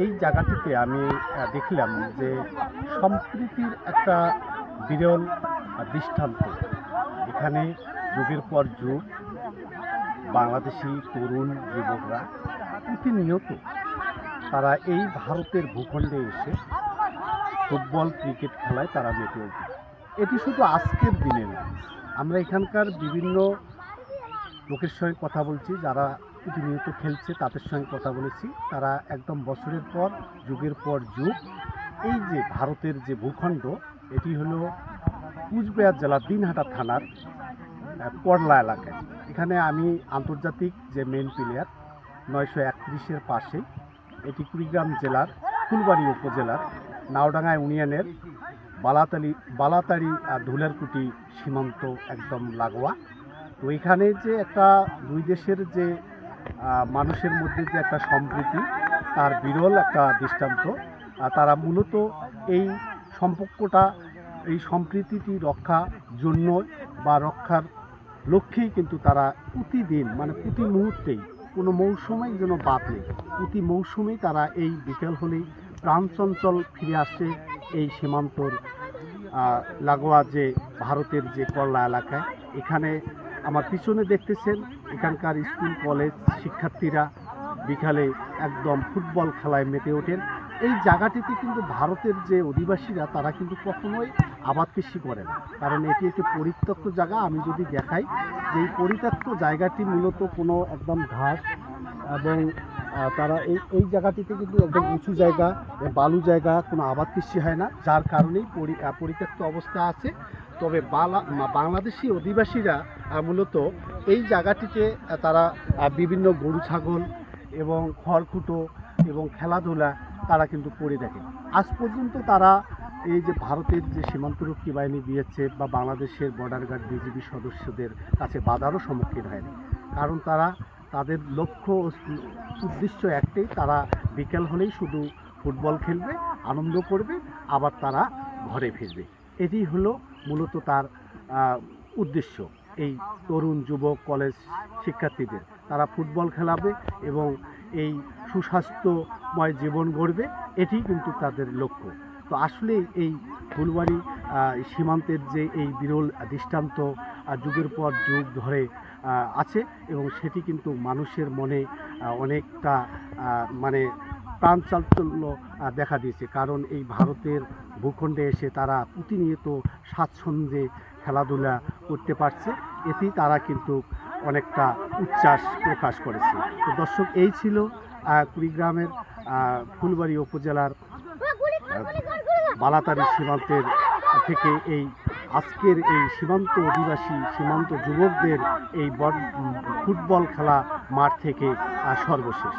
এই জায়গাটিতে আমি দেখলাম যে সম্প্রীতির একটা বিরল দৃষ্টান্ত। এখানে যুগের পর যুগ বাংলাদেশি তরুণ যুবকরা প্রতিনিয়ত তারা এই ভারতের ভূখণ্ডে এসে ফুটবল ক্রিকেট খেলায় তারা মেতে ওঠে। এটি শুধু আজকের দিনে না, আমরা এখানকার বিভিন্ন লোকের সঙ্গে কথা বলছি, যারা প্রতিনিয়ত খেলছে তাদের সঙ্গে কথা বলেছি। তারা একদম বছরের পর যুগের পর যুগ এই যে ভারতের যে ভূখণ্ড, এটি হলো কুচবিহার জেলার দিনহাটা থানার করলা এলাকায়। এখানে আমি আন্তর্জাতিক যে মেন প্লেয়ার 931-এর পাশে, এটি কুড়িগ্রাম জেলার ফুলবাড়ি উপজেলার নাওডাঙ্গা ইউনিয়নের বালাতাড়ি ধুলারকুটি সীমান্ত একদম লাগোয়া। তো এখানে যে একটা দুই দেশের যে মানুষের মধ্যে যে একটা সম্প্রীতি, তার বিরল একটা দৃষ্টান্ত। তারা মূলত এই সম্পর্কটা, এই সম্প্রীতিটি রক্ষার জন্য বা রক্ষার লক্ষ্যেই কিন্তু তারা প্রতিদিন, মানে প্রতি মুহূর্তেই, কোনো মৌসুমেই যেন বাদ নেই, প্রতি মৌসুমেই তারা এই বিকেল হলেই প্রাণচঞ্চল ফিরে আসে এই সীমান্তর লাগোয়া যে ভারতের যে করলা এলাকায়। এখানে আমার পিছনে দেখতেছেন, এখানকার স্কুল কলেজ শিক্ষার্থীরা বিকালে একদম ফুটবল খেলায় মেতে ওঠেন। এই জায়গাটিতে কিন্তু ভারতের যে অধিবাসীরা, তারা কিন্তু কখনোই আবাদ কৃষি করে না, কারণ এটি একটি পরিত্যক্ত জায়গা। আমি যদি দেখাই যে এই পরিত্যক্ত জায়গাটি মূলত কোনো একদম ঘাস, এবং তারা এই জায়গাটিতে কিন্তু একদম উঁচু জায়গা, বালু জায়গা, কোনো আবাদ কৃষি হয় না, যার কারণেই পরিত্যক্ত অবস্থা আছে। তবে বাংলাদেশি অধিবাসীরা মূলত এই জায়গাটিতে তারা বিভিন্ন গরু ছাগল এবং খড়কুটো এবং খেলাধুলা তারা কিন্তু করে দেখে। আজ পর্যন্ত তারা এই যে ভারতের যে সীমান্তরক্ষী বাহিনী বিএসএফ বা বাংলাদেশের বর্ডার গার্ড বিজিবি সদস্যদের কাছে বাধারও সম্মুখীন হয়নি, কারণ তাদের লক্ষ্য উদ্দেশ্য একটাই, তারা বিকেল হলেই শুধু ফুটবল খেলবে, আনন্দ করবে, আবার তারা ঘরে ফিরবে। এটি হলো মূলত তার উদ্দেশ্য। এই তরুণ যুবক কলেজ শিক্ষার্থীদের তারা ফুটবল খেলাবে এবং এই সুস্বাস্থ্যময় জীবন গড়বে, এটি কিন্তু তাদের লক্ষ্য। তো আসলে এই ফুলবাড়ি সীমান্তের যে এই বিরল দৃষ্টান্ত যুগের পর যুগ ধরে আছে, এবং সেটি কিন্তু মানুষের মনে অনেকটা মানে প্রাণ চাঞ্চল্য দেখা দিয়েছে, কারণ এই ভারতের ভূখণ্ডে এসে তারা প্রতিনিয়ত স্বাচ্ছন্দ্যে খেলাধুলা করতে পারছে। এতেই তারা কিন্তু অনেকটা উচ্ছ্বাস প্রকাশ করেছে। তো দর্শক, এই ছিল কুড়িগ্রামের ফুলবাড়ি উপজেলার বালাতাড়ি সীমান্তের থেকে এই আজকের এই সীমান্ত অধিবাসী সীমান্ত যুবকদের এই ফুটবল খেলা মাঠ থেকে সর্বশেষ।